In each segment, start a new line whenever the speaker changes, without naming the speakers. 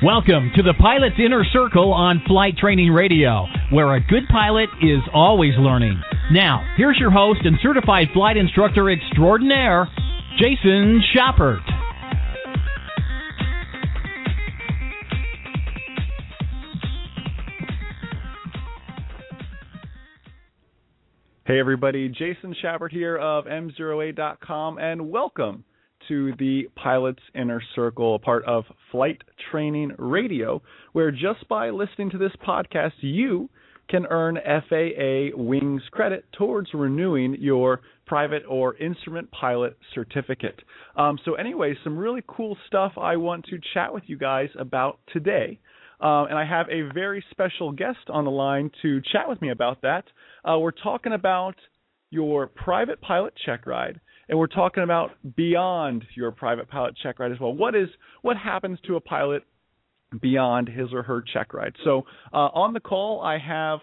Welcome to the Pilot's Inner Circle on Flight Training Radio, where a good pilot is always learning. Now, here's your host and certified flight instructor extraordinaire, Jason Schappert.
Hey everybody, Jason Schappert here of M0A.com, and welcome to the Pilot's Inner Circle, a part of Flight Training Radio, where just by listening to this podcast, you can earn FAA Wings credit towards renewing your private or instrument pilot certificate. So anyway, some really cool stuff I want to chat with you guys about today. And I have a very special guest on the line to chat with me about that. We're talking about your private pilot check ride, and we're talking about beyond your private pilot check ride as well. What happens to a pilot beyond his or her check ride? So on the call, I have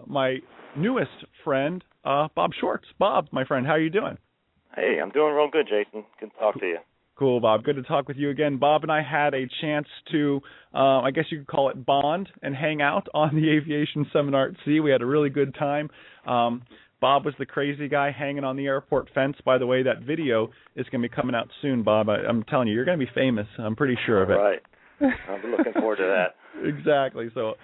my newest friend, Bob Schwartz. Bob, my friend, how are you doing?
Hey, I'm doing real good, Jason. Good to talk to you.
Cool, Bob. Good to talk with you again. Bob and I had a chance to, I guess you could call it bond and hang out on the aviation seminar at sea. We had a really good time. Bob was the crazy guy hanging on the airport fence. By the way, that video is going to be coming out soon, Bob. I'm telling you, you're going to be famous. I'm pretty sure of it.
All right. I'm looking forward to that.
Exactly. So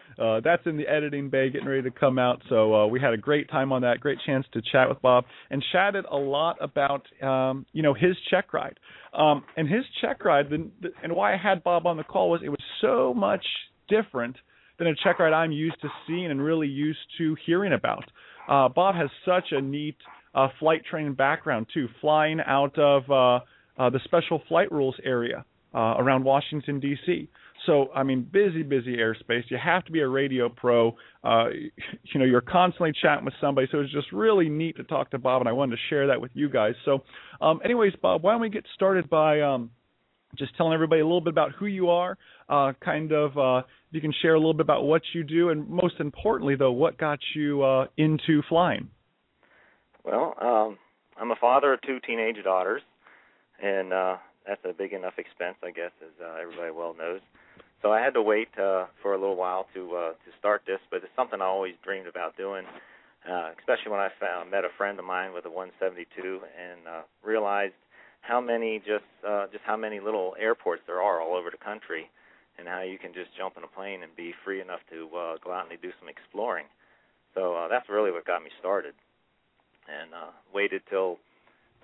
that's in the editing bay, getting ready to come out. So we had a great time on that, great chance to chat with Bob, and chatted a lot about, his check ride. And his check ride, and why I had Bob on the call was it was so much different than a check ride I'm used to seeing and really used to hearing about. Bob has such a neat flight training background, too, flying out of the Special Flight Rules area around Washington, D.C. So, I mean, busy airspace. You have to be a radio pro. You're constantly chatting with somebody. So it's just really neat to talk to Bob, and I wanted to share that with you guys. So anyways, Bob, why don't we get started by just telling everybody a little bit about who you are, you can share a little bit about what you do, and most importantly, though, what got you into flying?
Well, I'm a father of two teenage daughters, and that's a big enough expense, I guess, as everybody well knows. So I had to wait for a little while to start this, but it's something I always dreamed about doing, especially when I met a friend of mine with a 172 and realized how many how many little airports there are all over the country, and how you can just jump in a plane and be free enough to go out and do some exploring. So that's really what got me started, and waited till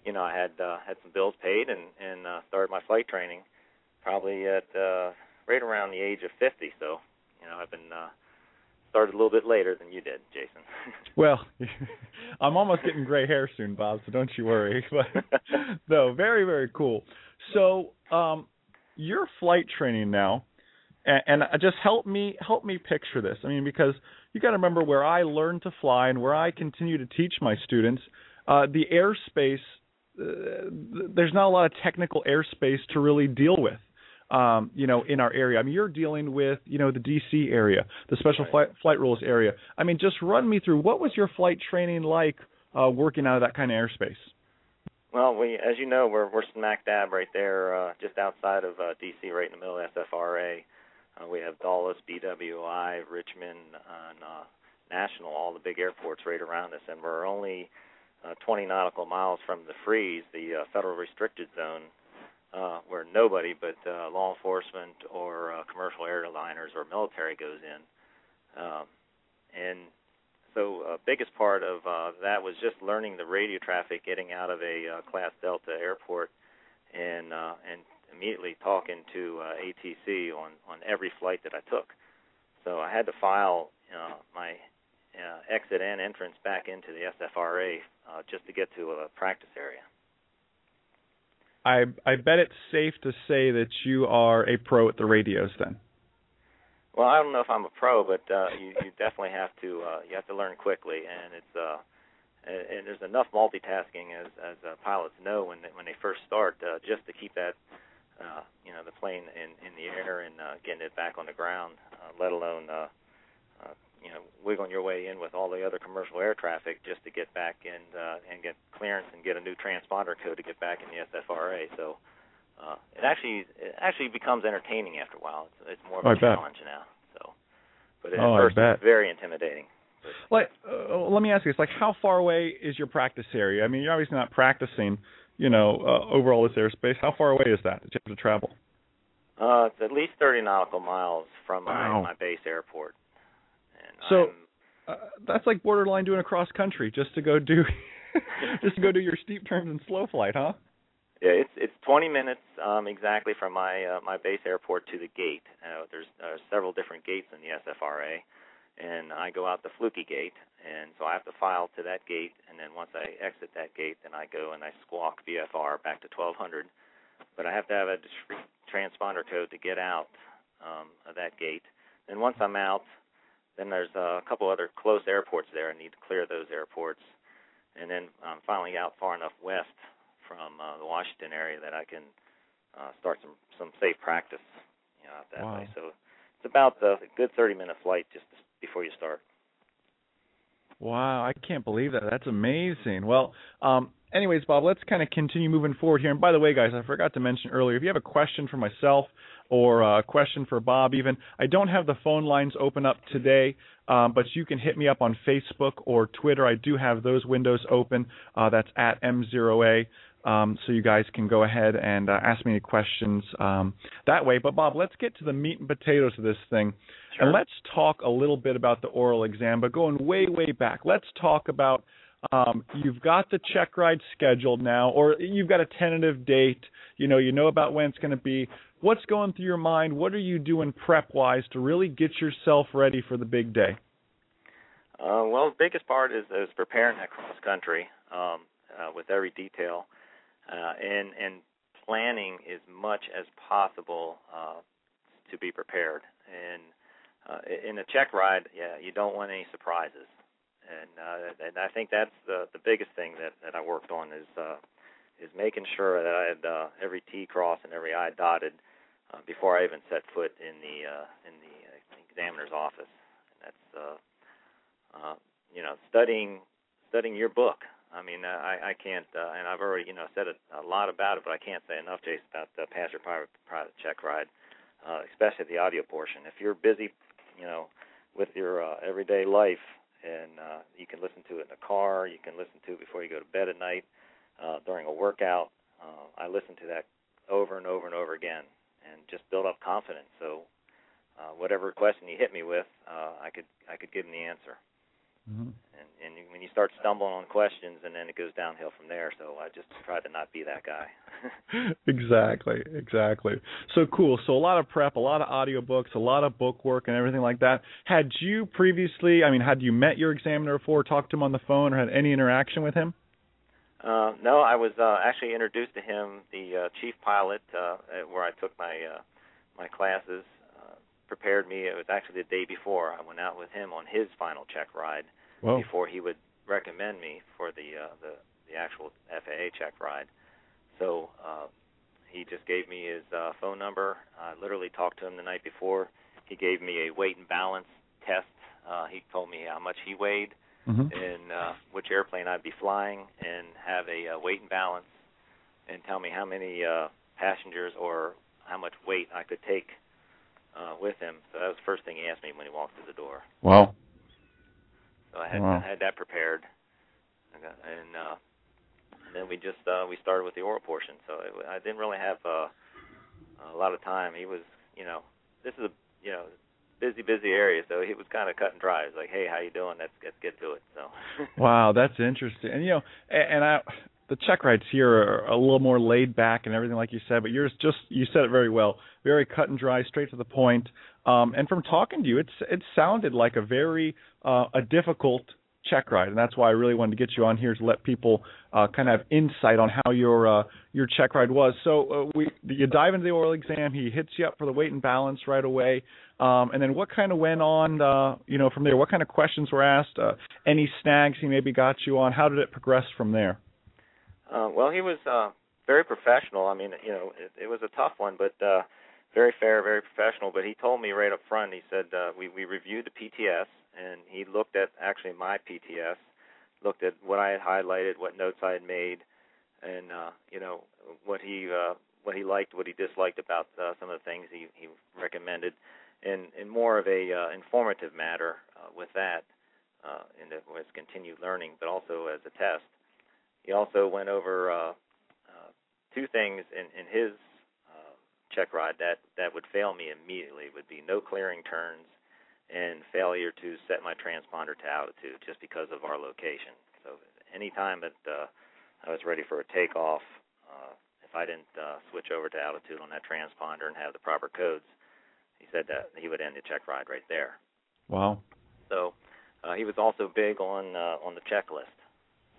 I had some bills paid and started my flight training probably at right around the age of 50. So I've been started a little bit later than you did, Jason.
Well, I'm almost getting gray hair soon, Bob, so don't you worry. But no, very, very cool. So you're flight training now, and just help me picture this. I mean, because you got to remember where I learned to fly and where I continue to teach my students, the airspace, there's not a lot of technical airspace to really deal with. In our area. I mean, you're dealing with, the D.C. area, the Special Flight Rules area. I mean, just run me through, what was your flight training like working out of that kind of airspace?
Well, as you know, we're smack dab right there, just outside of D.C., right in the middle of SFRA. We have Dulles, BWI, Richmond, and National, all the big airports right around us, and we're only 20 nautical miles from the freeze, the federal restricted zone, where nobody but law enforcement or commercial airliners or military goes in. And so biggest part of that was just learning the radio traffic, getting out of a Class Delta airport, and immediately talking to ATC on every flight that I took. So I had to file my exit and entrance back into the SFRA just to get to a practice area.
I bet it's safe to say that you are a pro at the radios then.
Well, I don't know if I'm a pro, but you definitely have to learn quickly, and and there's enough multitasking as pilots know when they first start just to keep that the plane in the air and getting it back on the ground, let alone wiggling your way in with all the other commercial air traffic just to get back and get clearance and get a new transponder code to get back in the SFRA. So it actually becomes entertaining after a while. It's more of a challenge now. So, but at first it's very intimidating.
Like, let me ask you this: like, how far away is your practice area? I mean, you're obviously not practicing, over all this airspace. How far away is that you have to travel?
It's at least 30 nautical miles from my base airport. And
so that's like borderline doing a cross country just to go do your steep turns and slow flight, huh?
Yeah, it's 20 minutes exactly from my base airport to the gate. There's several different gates in the SFRA. And I go out the Fluky gate, and so I have to file to that gate, and then once I exit that gate, then I go and I squawk VFR back to 1200. But I have to have a discrete transponder code to get out of that gate. And once I'm out, then there's a couple other close airports there. I need to clear those airports. And then I'm finally out far enough west from the Washington area that I can start some safe practice out that way. So it's about a good 30-minute flight just before you start.
Wow, I can't believe that. That's amazing. Well, anyways, Bob, let's kind of continue moving forward here. And by the way, guys, I forgot to mention earlier, if you have a question for myself or a question for Bob even, I don't have the phone lines open up today, but you can hit me up on Facebook or Twitter. I do have those windows open. That's at M0A. So you guys can go ahead and ask me any questions that way. But, Bob, let's get to the meat and potatoes of this thing.
Sure.
And let's talk a little bit about the oral exam, but going way, way back. Let's talk about you've got the Checkride scheduled now, or you've got a tentative date. You know about when it's going to be. What's going through your mind? What are you doing prep-wise to really get yourself ready for the big day?
Well, the biggest part is preparing that cross-country with every detail. And planning as much as possible to be prepared. And in a Checkride, you don't want any surprises. And I think that's the biggest thing that I worked on is making sure that I had every T crossed and every I dotted before I even set foot in the examiner's office. And that's studying your book. I mean, I can't, and I've already, said a lot about it, but I can't say enough, Jason, about the Pass Your Private Checkride, especially the audio portion. If you're busy, with your everyday life, and you can listen to it in the car, you can listen to it before you go to bed at night, during a workout. I listen to that over and over and over again, and just build up confidence. So, whatever question you hit me with, I could give them the answer. Mm-hmm. And when you start stumbling on questions, and then it goes downhill from there. So I just try to not be that guy. Exactly.
So cool. So a lot of prep, a lot of audiobooks, a lot of book work and everything like that. Had you previously, had you met your examiner before, talked to him on the phone, or had any interaction with him?
No, I was actually introduced to him, the chief pilot, where I took my classes. Prepared me. It was actually the day before. I went out with him on his final check ride. Whoa. Before he would recommend me for the actual FAA check ride. So he just gave me his phone number. I literally talked to him the night before. He gave me a weight and balance test. He told me how much he weighed and which airplane I'd be flying, and have a weight and balance, and tell me how many passengers or how much weight I could take with him. So that was the first thing he asked me when he walked through the door.
Wow.
So I had that prepared, and then we started with the oral portion. So I didn't really have a lot of time. He was, this is a busy area, so he was kind of cut and dry. He was like, hey, how you doing? Let's get to it. So.
Wow, that's interesting. And the check rides here are a little more laid back and everything, like you said, but you said it very well. Very cut and dry, straight to the point. And from talking to you, it sounded like a very a difficult check ride, and that's why I really wanted to get you on here to let people kind of have insight on how your check ride was. So you dive into the oral exam. He hits you up for the weight and balance right away, and then what kind of went on? From there, what kind of questions were asked? Any snags he maybe got you on? How did it progress from there?
Well, he was very professional. I mean, it was a tough one, but very fair, very professional. But he told me right up front, he said, we reviewed the PTS, and he looked at actually my PTS, looked at what I had highlighted, what notes I had made, and, what he what he liked, what he disliked about some of the things he recommended, in more of a informative matter with that, and it was continued learning, but also as a test. He also went over two things in his Checkride that would fail me immediately. Would be no clearing turns and failure to set my transponder to altitude just because of our location. So any time that I was ready for a takeoff, if I didn't switch over to altitude on that transponder and have the proper codes, he said that he would end the Checkride right there.
Wow. So
he was also big on the checklist.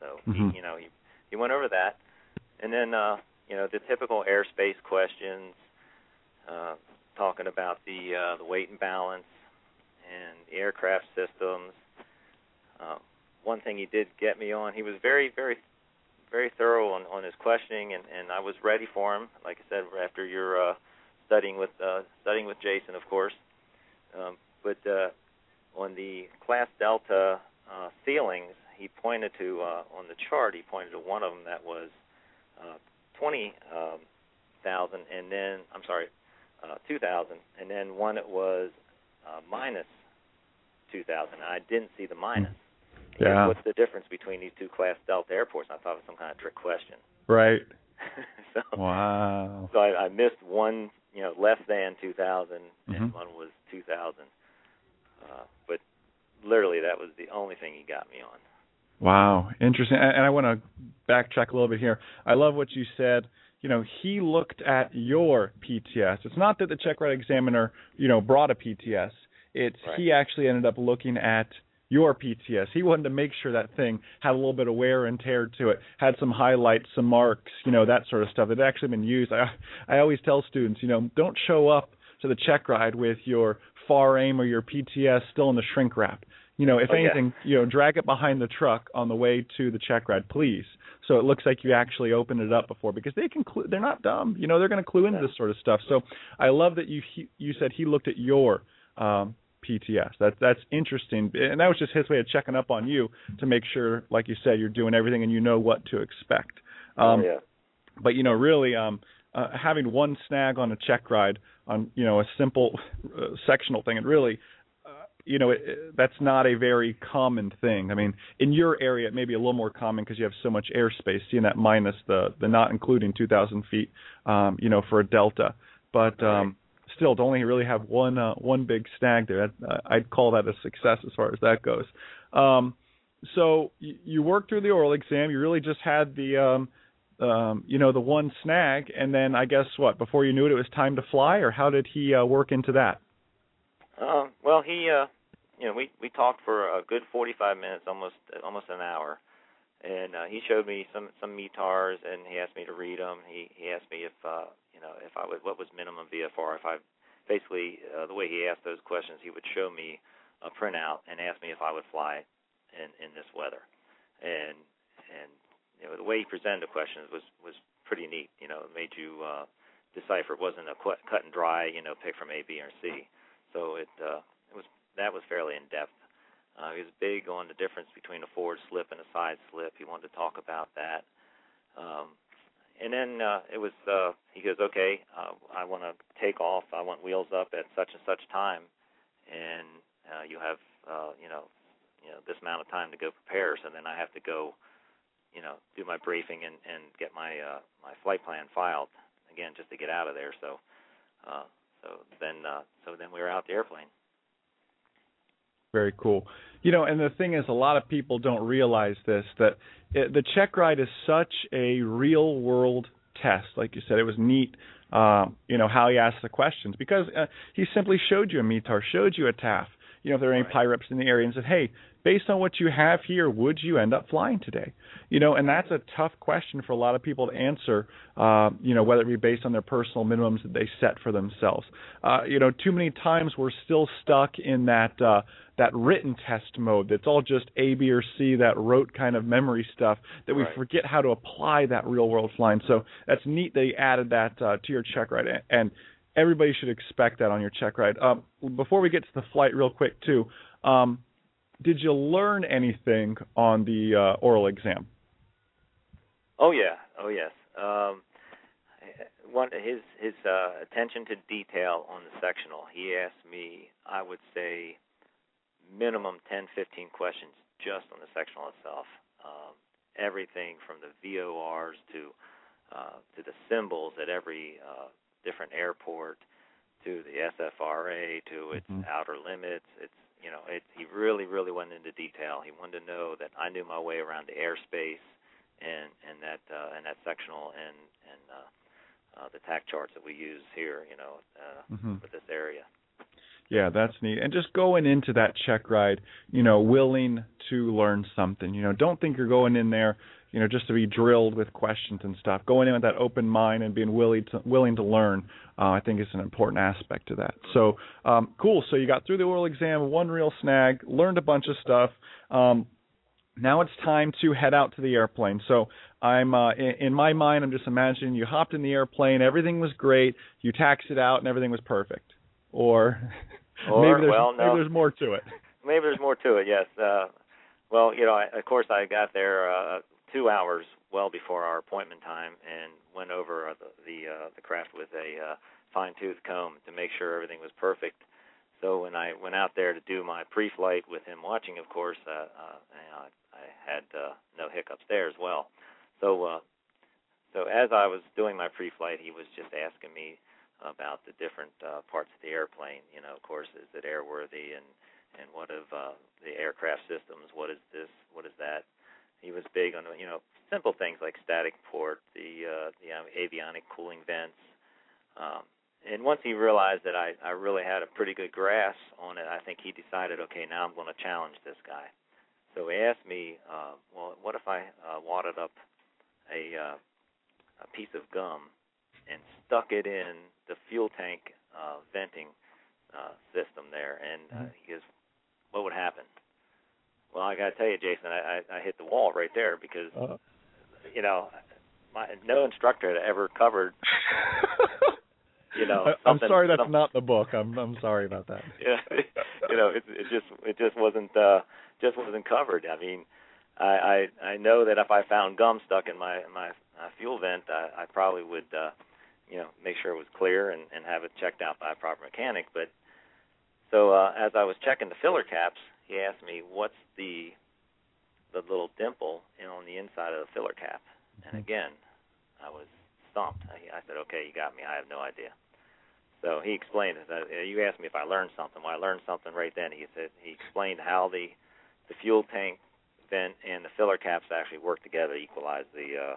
So he went over that, and then the typical airspace questions, talking about the weight and balance and the aircraft systems. One thing he did get me on, he was very, very, very thorough on his questioning, and I was ready for him. Like I said, after your studying with Jason, of course. But on the Class Delta ceilings, he pointed to on the chart. He pointed to one of them that was 20,000, and then 2,000, and then one that was minus 2,000. I didn't see the minus.
Yeah.
What's the difference between these two Class Delta airports? I thought it was some kind of trick question.
Right.
Wow. So I missed one, less than 2,000, and one was 2,000. But literally, that was the only thing he got me on.
Wow, interesting. And I want to backtrack a little bit here. I love what you said. He looked at your PTS. It's not that the Checkride examiner, brought a PTS. It's right. He actually ended up looking at your PTS. He wanted to make sure that thing had a little bit of wear and tear to it, had some highlights, some marks, that sort of stuff that had actually been used. I always tell students, don't show up to the Checkride with your FAR aim or your PTS still in the shrink wrap. If anything, drag it behind the truck on the way to the Checkride, please. So it looks like you actually opened it up before, because they can they're not dumb. They're going to clue into this sort of stuff. So I love that you said he looked at your PTS. That's interesting, and that was just his way of checking up on you to make sure, like you said, you're doing everything and you know what to expect. But really, having one snag on a Checkride on a simple sectional thing, and really. That's not a very common thing. I mean, in your area, it may be a little more common because you have so much airspace, seeing that minus the not including 2,000 feet, for a Delta. But still, to only really have one big snag there, I'd call that a success as far as that goes. So you worked through the oral exam. You really just had the one snag, and then I guess before you knew it was time to fly, or how did he work into that?
Well, he, we talked for a good 45 minutes, almost an hour, and he showed me some METARs, and he asked me to read them. He asked me if I would, what was minimum VFR. If I basically the way he asked those questions, he would show me a printout and ask me if I would fly in this weather, and the way he presented the questions was pretty neat. It made you decipher. It wasn't a cut and dry, pick from A, B, or C. So that was fairly in depth. He was big on the difference between a forward slip and a side slip. He wanted to talk about that. And then it was he goes, okay, I want to take off. I want wheels up at such and such time, and you have this amount of time to go prepare. So then I have to go, do my briefing and get my my flight plan filed again just to get out of there. So then we were out the airplane.
Very cool. And the thing is, a lot of people don't realize this, that the Checkride is such a real-world test. Like you said, it was neat, how he asked the questions, because he simply showed you a METAR, showed you a TAF, if there are any PIREPs in the area, and said, hey, based on what you have here, would you end up flying today? And that's a tough question for a lot of people to answer, whether it be based on their personal minimums that they set for themselves. Too many times we're still stuck in that written test mode that's all just A, B, or C, that rote kind of memory stuff that we forget how to apply that real-world flying. So that's neat that he added that to your Checkride, and everybody should expect that on your Checkride. Before we get to the flight real quick, too, did you learn anything on the oral exam?
Oh, yeah. Oh, yes. his attention to detail on the sectional. He asked me, I would say, minimum 10, 15 questions just on the sectional itself. Everything from the VORs to the symbols at every different airport, to the SFRA, to its outer limits. He really went into detail. He wanted to know that I knew my way around the airspace and that sectional and the TAC charts that we use here, for this area.
Yeah, that's neat. And just going into that check ride, willing to learn something. Don't think you're going in there, just to be drilled with questions and stuff. Going in with that open mind and being willing to learn, I think is an important aspect to that. So, cool. So you got through the oral exam, one real snag, learned a bunch of stuff. Now it's time to head out to the airplane. So I'm in my mind, I'm just imagining you hopped in the airplane, everything was great, you taxied out, and everything was perfect. Or maybe there's more to it.
Maybe there's more to it, yes. Of course I got there 2 hours well before our appointment time and went over the craft with a fine-tooth comb to make sure everything was perfect. So when I went out there to do my pre-flight with him watching, of course, I had no hiccups there as well. So as I was doing my pre-flight, he was just asking me about the different parts of the airplane. Of course, is it airworthy, and what of the aircraft systems? What is this? What is that? He was big on simple things like static port, the avionic cooling vents. And once he realized that I really had a pretty good grasp on it, I think he decided, okay, now I'm going to challenge this guy. So he asked me, what if I wadded up a piece of gum and stuck it in the fuel tank venting system there? And he goes, what would happen? Well, I got to tell you, Jason, I hit the wall right there because, no instructor had ever covered,
I'm sorry that's not the book. I'm sorry about that.
Yeah, it just wasn't covered. I mean, I know that if I found gum stuck in my fuel vent, I probably would make sure it was clear and have it checked out by a proper mechanic. But so as I was checking the filler caps, he asked me, what's the little dimple on the inside of the filler cap? And again, I was stumped. I said, okay, you got me. I have no idea. So he explained it. You asked me if I learned something. Well, I learned something right then. He explained how the fuel tank vent and the filler caps actually work together to equalize the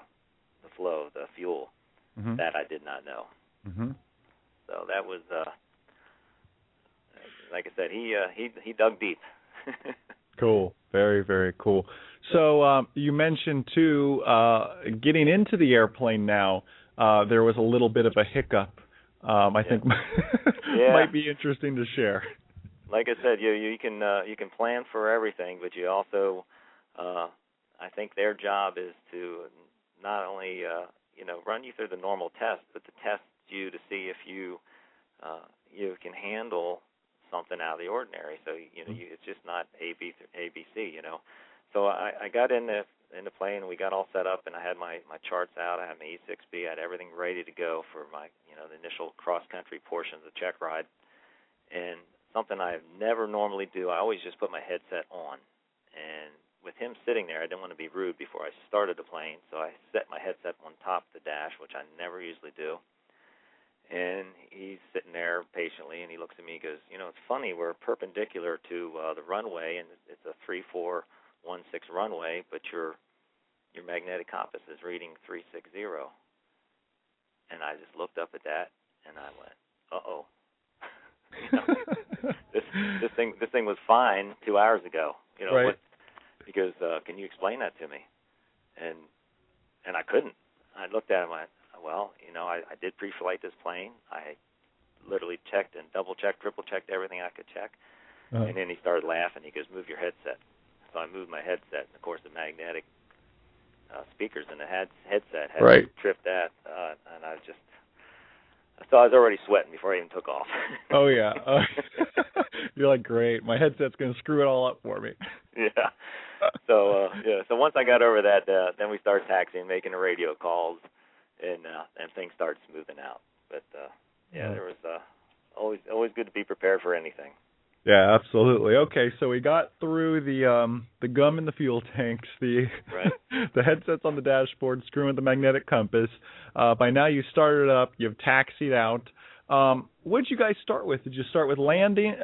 flow of the fuel. That I did not know. So that was, like I said, he dug deep.
Cool. Very, very cool. So you mentioned, too, getting into the airplane now, there was a little bit of a hiccup. I think might be interesting to share.
Like I said, you can plan for everything, but you also, I think their job is to not only run you through the normal test, but to test you to see if you can handle something out of the ordinary. So it's just not ABC. So I got in the plane and we got all set up, and I had my charts out. I had my E6B. I had everything ready to go for my the initial cross country portion of the check ride. And something I never normally do, I always just put my headset on. And with him sitting there, I didn't want to be rude before I started the plane, so I set my headset on top of the dash, which I never usually do. And he's sitting there patiently, and he looks at me and goes, it's funny, we're perpendicular to the runway, and it's a 3416 runway, but your magnetic compass is reading 360. And I just looked up at that, and I went, uh-oh. This thing was fine 2 hours ago.
Right.
Because can you explain that to me? And I couldn't. I looked at him. I did pre-flight this plane. I literally checked and double-checked, triple-checked everything I could check. And then he started laughing. He goes, move your headset. So I moved my headset. And, of course, the magnetic speakers in the headset had tripped that. And so I was already sweating before I even took off.
Oh, yeah. You're like, great. My headset's going to screw it all up for me.
Yeah. So once I got over that, then we started taxiing, making the radio calls, and things started smoothing out. But there was always good to be prepared for anything.
Yeah, absolutely. Okay, so we got through the gum in the fuel tanks, the headsets on the dashboard, screwing with the magnetic compass. By now you started up, you've taxied out. What did you guys start with? Did you start with landing?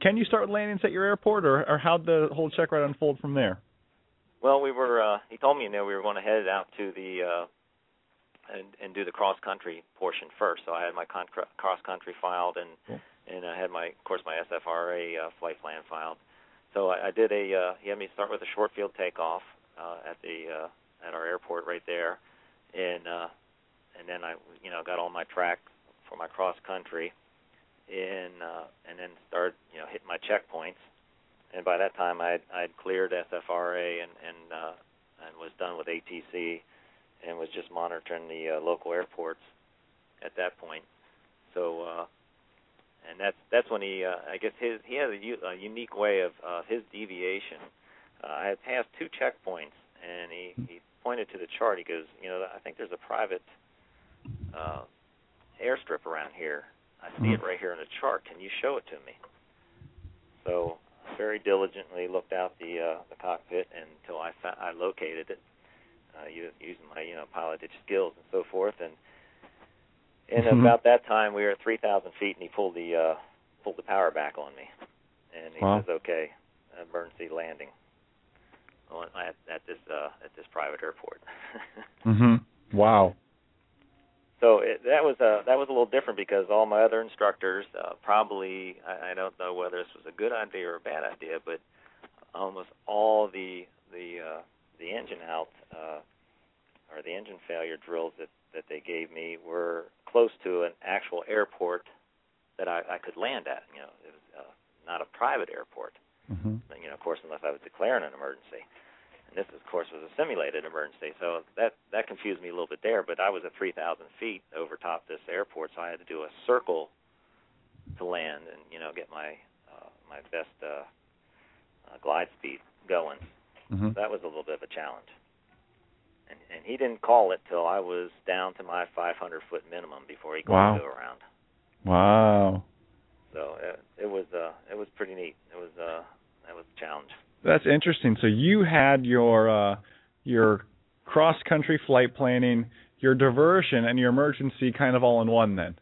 Can you start with landings at your airport, or how'd the whole Checkride unfold from there?
Well, we were. He told me, we were going to head out to the and do the cross country portion first. So I had my cross country filed, and I had my SFRA flight plan filed. So I did he had me start with a short field takeoff at our airport right there, and then I got all my track for my cross country, and then started hitting my checkpoints. And by that time I'd cleared SFRA and was done with ATC, and was just monitoring the local airports at that point. So and that's when he he had a unique way of his deviation. I had passed 2 checkpoints, and he pointed to the chart. He goes, I think there's a private airstrip around here. I see it right here in the chart. Can you show it to me? So I very diligently looked out the cockpit until I located it, using my pilotage skills and so forth. And about that time, we were at 3,000 feet, and he pulled the power back on me, and he says, "Okay, emergency landing at this private airport."
Wow.
So that was a little different, because all my other instructors probably, I don't know whether this was a good idea or a bad idea, but almost all the engine out or the engine failure drills that they gave me were close to an actual airport that I could land at. It was not a private airport. Of course, unless I was declaring an emergency. And this, of course, was a simulated emergency, so that confused me a little bit there. But I was at 3,000 feet over top this airport, so I had to do a circle to land and get my best glide speed going. So that was a little bit of a challenge. And he didn't call it till I was down to my 500-foot minimum before he could go around. Wow. So it was pretty neat. That was a challenge.
That's interesting. So you had your cross-country flight planning, your diversion, and your emergency kind of all in one then.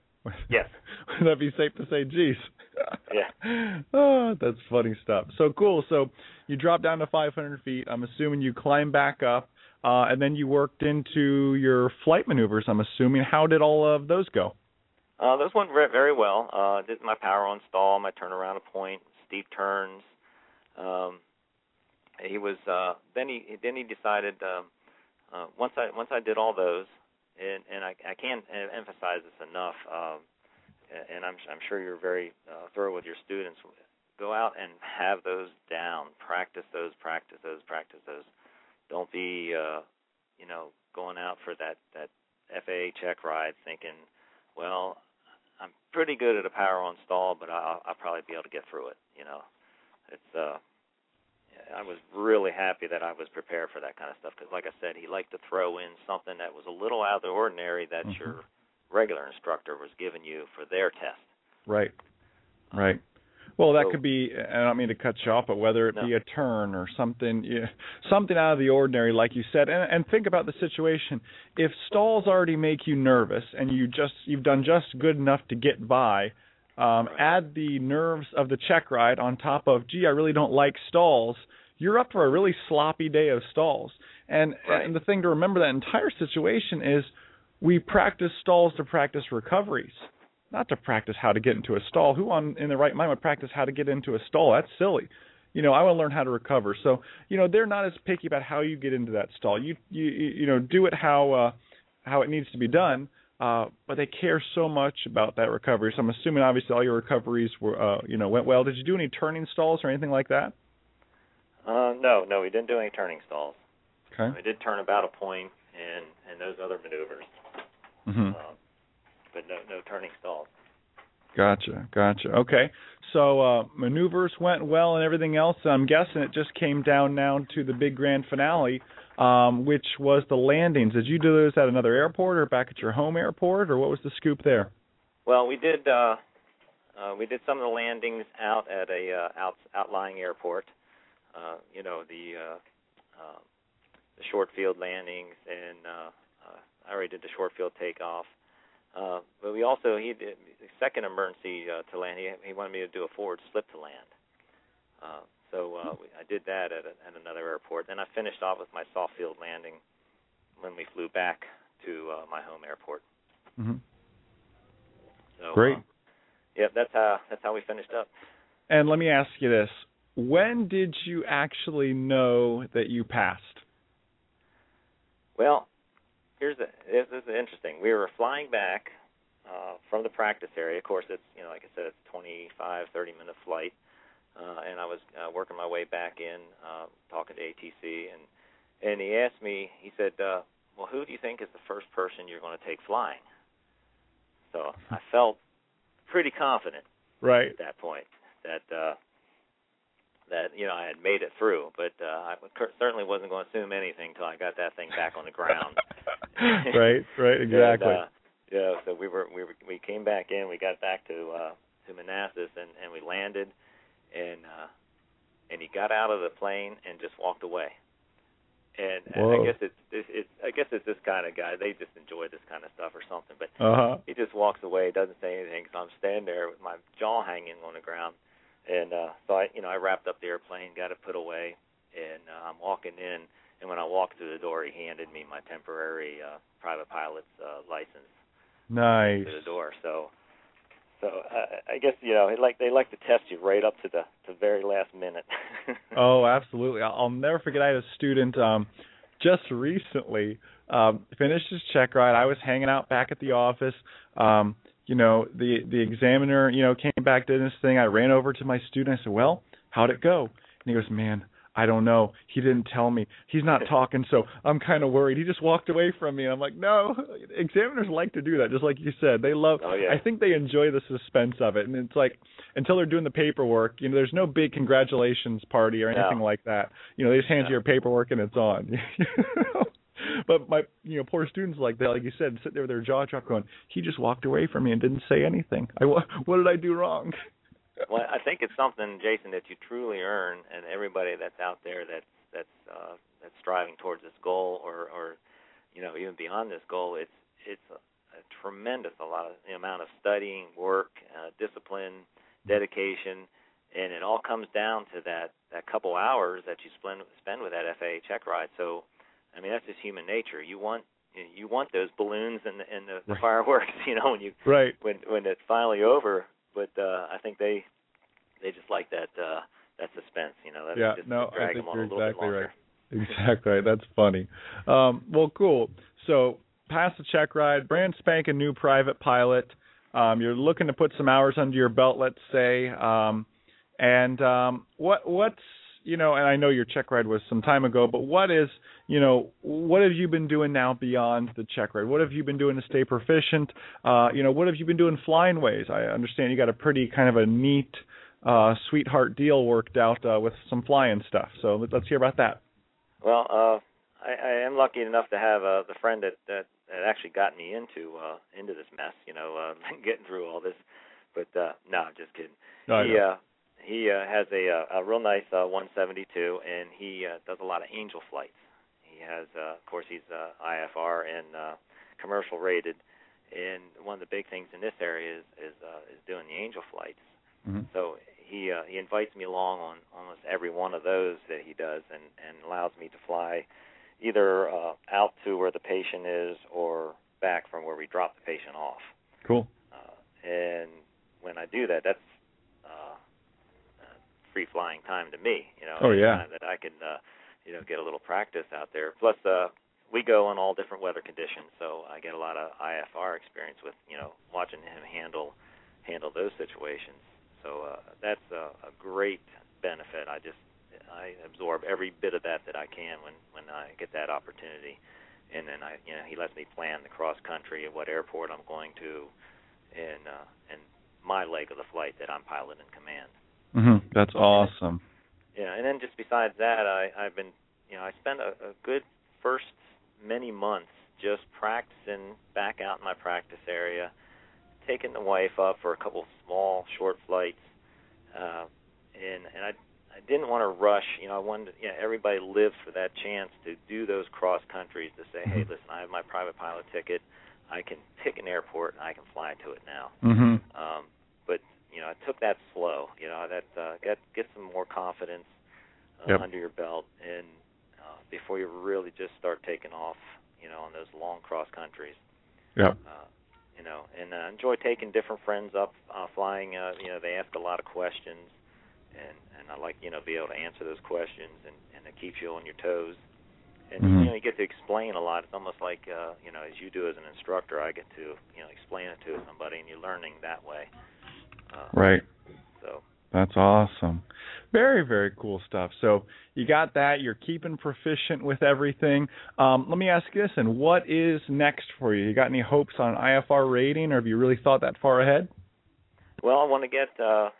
Yes.
Would that be safe to say? Geez.
Yeah.
Oh, that's funny stuff. So cool. So you dropped down to 500 feet. I'm assuming you climbed back up, and then you worked into your flight maneuvers, I'm assuming. How did all of those go?
Those went very well. Did my power on stall, my turnaround at point, steep turns. He was then he decided once I did all those, and I can't emphasize this enough, and I'm sure you're very thorough with your students. Go out and have those down. Practice those. Don't be going out for that FAA check ride thinking, well, I'm pretty good at a power on stall, but I'll probably be able to get through it. It's I was really happy that I was prepared for that kind of stuff, because, like I said, he liked to throw in something that was a little out of the ordinary that your regular instructor was giving you for their test.
Right. Well, that could be, I don't mean to cut you off, but whether it be a turn or something out of the ordinary, like you said. And think about the situation. If stalls already make you nervous and you've done just good enough to get by, add the nerves of the check ride on top of, I really don't like stalls, you're up for a really sloppy day of stalls. And the thing to remember that entire situation is we practice stalls to practice recoveries, not to practice how to get into a stall. Who in their right mind would practice how to get into a stall? That's silly. I want to learn how to recover. So, they're not as picky about how you get into that stall. You do it how it needs to be done. But they care so much about that recovery. So I'm assuming, obviously, all your recoveries were, went well. Did you do any turning stalls or anything like that?
No, we didn't do any turning stalls.
Okay.
We did turn about a point and those other maneuvers, but no turning stalls.
Gotcha. Okay. So maneuvers went well and everything else. I'm guessing it just came down now to the big grand finale. which was the landings. Did you do those at another airport or back at your home airport, or what was the scoop there?
Well, we did some of the landings out at a outlying airport. The short field landings, and I already did the short field takeoff. But we also, he did the second emergency to land. He wanted me to do a forward slip to land. I did that at another airport. Then I finished off with my soft field landing when we flew back to my home airport.
Mm-hmm.
So,
great.
That's how we finished up.
And let me ask you this: when did you actually know that you passed?
Well, this is interesting. We were flying back from the practice area. Of course, it's, like I said, it's 25-30-minute flight. And I was working my way back in, talking to ATC, and he asked me, he said, well, who do you think is the first person you're going to take flying? So I felt pretty confident at that point that I had made it through, but I certainly wasn't going to assume anything until I got that thing back on the ground.
Right, exactly.
And, so we came back in, we got back to Manassas, and we landed, and he got out of the plane and just walked away. And I guess it's this kind of guy. They just enjoy this kind of stuff or something. But he just walks away, doesn't say anything. So I'm standing there with my jaw hanging on the ground. And so I wrapped up the airplane, got it put away, and I'm walking in. And when I walked through the door, he handed me my temporary private pilot's license.
Nice.
To the door. So I guess they like to test you right up to the very last minute.
Oh, absolutely. I'll never forget. I had a student just recently finished his Checkride. I was hanging out back at the office. The examiner, came back, did his thing. I ran over to my student. I said, "Well, how'd it go?" And he goes, "Man, I don't know. He didn't tell me. He's not talking, so I'm kind of worried. He just walked away from me." And I'm like, no, examiners like to do that, just like you said. They love, I think they enjoy the suspense of it. And it's like, until they're doing the paperwork, there's no big congratulations party or anything like that. They just hand you your paperwork and it's on. But my, poor students like that, like you said, sit there with their jaw dropped going, he just walked away from me and didn't say anything. What did I do wrong?
Well, I think it's something, Jason, that you truly earn, and everybody that's out there that's striving towards this goal, or even beyond this goal, it's a tremendous amount of studying, work, discipline, dedication, and it all comes down to that couple hours that you spend with that FAA Checkride. So, I mean, that's just human nature. You want those balloons and the fireworks, when it's finally over. But I think they just like that suspense, to drag them on a little bit longer.
Exactly right. That's funny. Well, cool. So, pass the Checkride, brand spanking new private pilot. You're looking to put some hours under your belt, let's say. What's and I know your Checkride was some time ago, but what have you been doing now beyond the Checkride? What have you been doing to stay proficient? What have you been doing flying ways? I understand you got a pretty kind of a neat sweetheart deal worked out with some flying stuff. So let's hear about that.
Well, I am lucky enough to have the friend that actually got me into this mess, getting through all this. But no, just kidding. He has a real nice 172, and he does a lot of angel flights. He has, of course, he's IFR and commercial rated, and one of the big things in this area is doing the angel flights. Mm-hmm. So he invites me along on almost every one of those that he does, and allows me to fly either out to where the patient is or back from where we drop the patient off.
Cool.
And when I do that, that's free flying time to me, time that I can, get a little practice out there. Plus, we go on all different weather conditions, so I get a lot of IFR experience with, watching him handle those situations. So that's a great benefit. I absorb every bit of that I can when I get that opportunity, and then he lets me plan the cross country at what airport I'm going to, and my leg of the flight that I'm pilot in command.
Mm-hmm. That's awesome.
Yeah, and then just besides that, I've been, I spent a good first many months just practicing back out in my practice area, taking the wife up for a couple small, short flights, and I didn't want to rush. I wanted everybody lives for that chance to do those cross countries, to say, hey, listen, I have my private pilot ticket. I can pick an airport and I can fly to it now. But I took that slow. Get some more confidence under your belt, and before you really just start taking off, on those long cross countries.
Yeah.
And I enjoy taking different friends up flying. They ask a lot of questions, and I like be able to answer those questions, and it keeps you on your toes. And you get to explain a lot. It's almost like as you do as an instructor, I get to explain it to somebody, and you're learning that way.
Right.
So
that's awesome. Very, very cool stuff. So you got that. You're keeping proficient with everything. Let me ask you this, and what is next for you? You got any hopes on IFR rating, or have you really thought that far ahead?
Well, I want to get some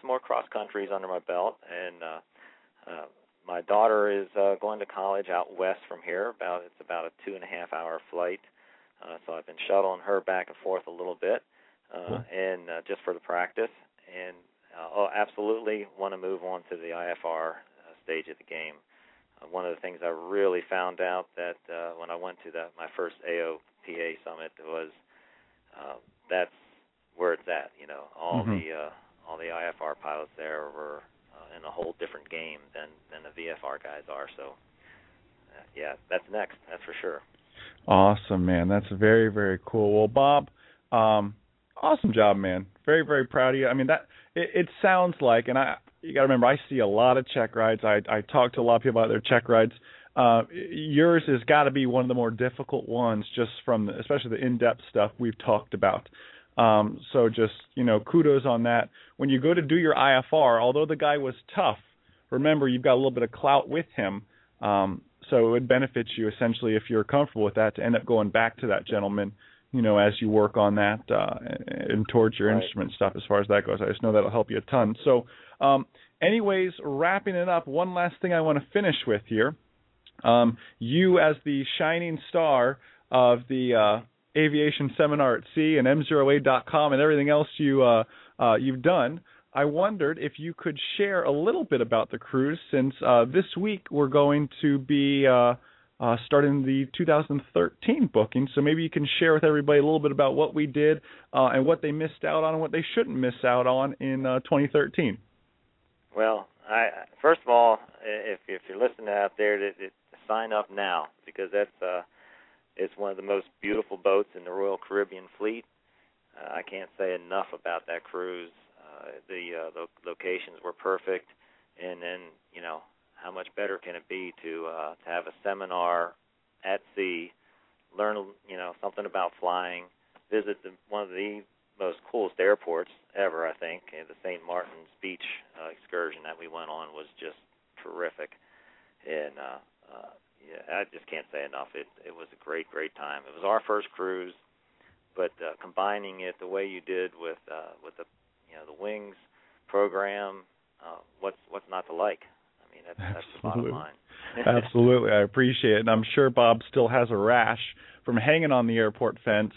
more cross countries under my belt, and my daughter is going to college out west from here. It's about a 2.5-hour flight, so I've been shuttling her back and forth a little bit, and just for the practice. And absolutely want to move on to the IFR stage of the game. One of the things I really found out that when I went to my first AOPA summit was that's where it's at. All the IFR pilots there were in a whole different game than the VFR guys are. So that's next. That's for sure. Awesome,
man. That's very, very cool. Well, Bob, awesome job, man. Very, very proud of you. I mean, it sounds like, and you got to remember, I see a lot of check rides. I talk to a lot of people about their check rides. Yours has got to be one of the more difficult ones, just from especially the in-depth stuff we've talked about. So just, kudos on that. When you go to do your IFR, although the guy was tough, remember you've got a little bit of clout with him. So it would benefit you essentially, if you're comfortable with that, to end up going back to that gentleman, as you work on that and towards your instrument stuff as far as that goes. I just know that'll help you a ton. So anyways, wrapping it up, one last thing I want to finish with here. You as the shining star of the aviation seminar at sea and M0A.com and everything else you've done, I wondered if you could share a little bit about the cruise, since this week we're going to be starting the 2013 booking. So maybe you can share with everybody a little bit about what we did and what they missed out on and what they shouldn't miss out on in 2013.
Well, first of all, if you're listening out there, to sign up now, because it's one of the most beautiful boats in the Royal Caribbean fleet. I can't say enough about that cruise. The locations were perfect, and then how much better can it be to have a seminar at sea, learn something about flying, visit one of the most coolest airports ever, I think. The St. Martin's Beach excursion that we went on was just terrific, and I just can't say enough. It was a great time. It was our first cruise, but combining it the way you did with the wings program, what's not to like? I mean, that's the bottom line.
Absolutely, I appreciate it, and I'm sure Bob still has a rash from hanging on the airport fence,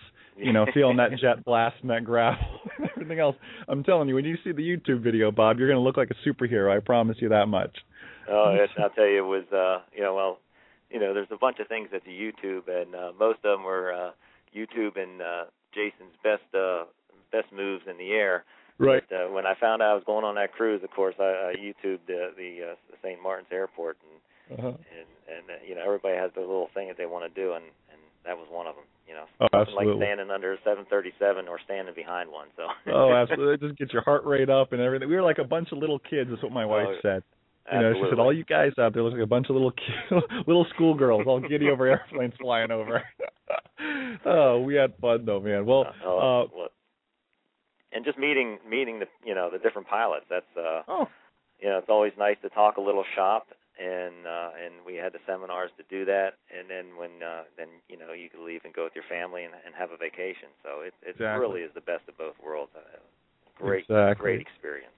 feeling that jet blast and that gravel and everything else. I'm telling you, when you see the YouTube video, Bob, you're going to look like a superhero. I promise you that much.
Oh, I'll tell you, it was there's a bunch of things that you YouTube, and most of them were YouTube and Jason's best moves in the air.
Right.
But, when I found out I was going on that cruise, of course, I YouTubed the St. Martin's Airport, and everybody has their little thing that they want to do, and that was one of them.
Absolutely.
Like standing under a 737 or standing behind one. So.
Oh, absolutely! It just gets your heart rate up and everything. We were like a bunch of little kids. That's what my wife said. She said, all you guys out there look like a bunch of little schoolgirls, all giddy over airplanes flying over. Oh, we had fun though, man. Well,
and just meeting the different pilots. That's it's always nice to talk a little shop, and we had the seminars to do that. And then when you can leave and go with your family and have a vacation. So it really is the best of both worlds. Great experience.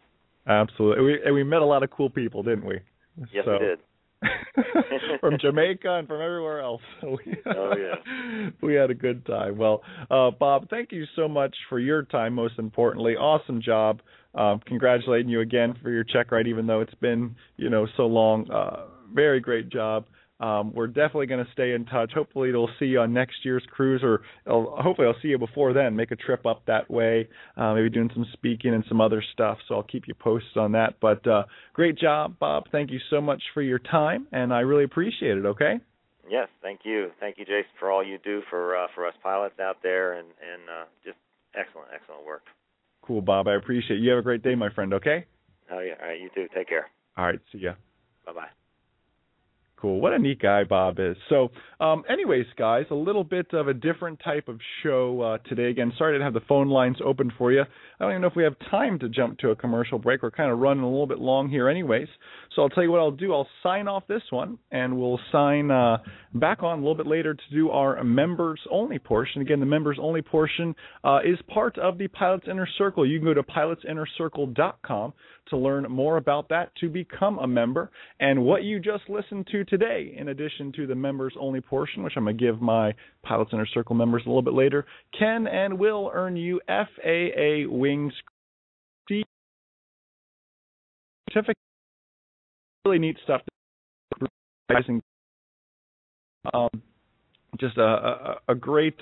Absolutely. We met a lot of cool people, didn't we?
Yes, we did.
from Jamaica and from everywhere else. We had a good time. Well, Bob, thank you so much for your time, most importantly. Awesome job. Congratulating you again for your Checkride, even though it's been, so long. Very great job. We're definitely going to stay in touch. Hopefully, we'll see you on next year's cruise, or hopefully I'll see you before then. Make a trip up that way, maybe doing some speaking and some other stuff. So I'll keep you posted on that. But great job, Bob. Thank you so much for your time, and I really appreciate it. Okay.
Yes, thank you, Jason, for all you do for us pilots out there, and just excellent work. Cool,
Bob. I appreciate it. You have a great day, my friend. Okay.
Oh yeah. All right. You too. Take care.
All right. See ya.
Bye-bye.
Cool. What a neat guy Bob is. So anyways, guys, a little bit of a different type of show today. Again, sorry I didn't have the phone lines open for you. I don't even know if we have time to jump to a commercial break. We're kind of running a little bit long here anyways. So I'll tell you what I'll do. I'll sign off this one, and we'll sign back on a little bit later to do our members-only portion. Again, the members-only portion is part of the Pilots Inner Circle. You can go to pilotsinnercircle.com to learn more about that, to become a member. And what you just listened to today, in addition to the members-only portion, which I'm going to give my Pilots Inner Circle members a little bit later, can and will earn you FAA Wings certificate. Really neat stuff. Just a great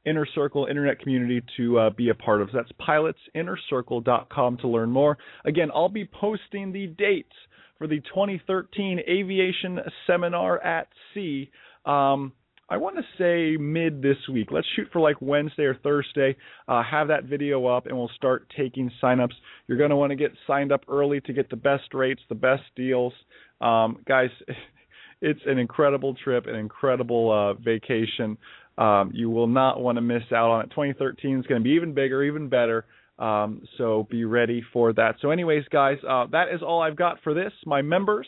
Inner Circle internet community to be a part of. So that's pilotsinnercircle.com to learn more. Again, I'll be posting the dates for the 2013 Aviation Seminar at Sea. I want to say mid this week. Let's shoot for like Wednesday or Thursday. Have that video up, and we'll start taking signups. You're going to want to get signed up early to get the best rates, the best deals. Guys, it's an incredible trip, an incredible vacation. You will not want to miss out on it. 2013 is going to be even bigger, even better. So be ready for that. So anyways, guys, that is all I've got for this. My members,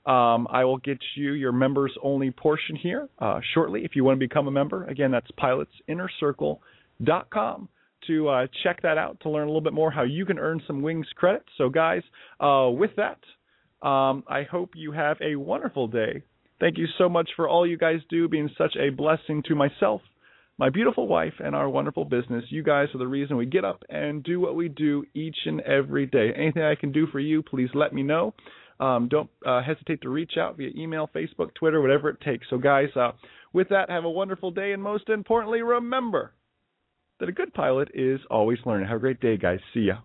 I will get you your members-only portion here shortly if you want to become a member. Again, that's pilotsinnercircle.com to check that out, to learn a little bit more how you can earn some wings credit. So, guys, with that, I hope you have a wonderful day. Thank you so much for all you guys do, being such a blessing to myself, my beautiful wife, and our wonderful business. You guys are the reason we get up and do what we do each and every day. Anything I can do for you, please let me know. Don't hesitate to reach out via email, Facebook, Twitter, whatever it takes. So, guys, with that, have a wonderful day, and most importantly, remember that a good pilot is always learning. Have a great day, guys. See ya.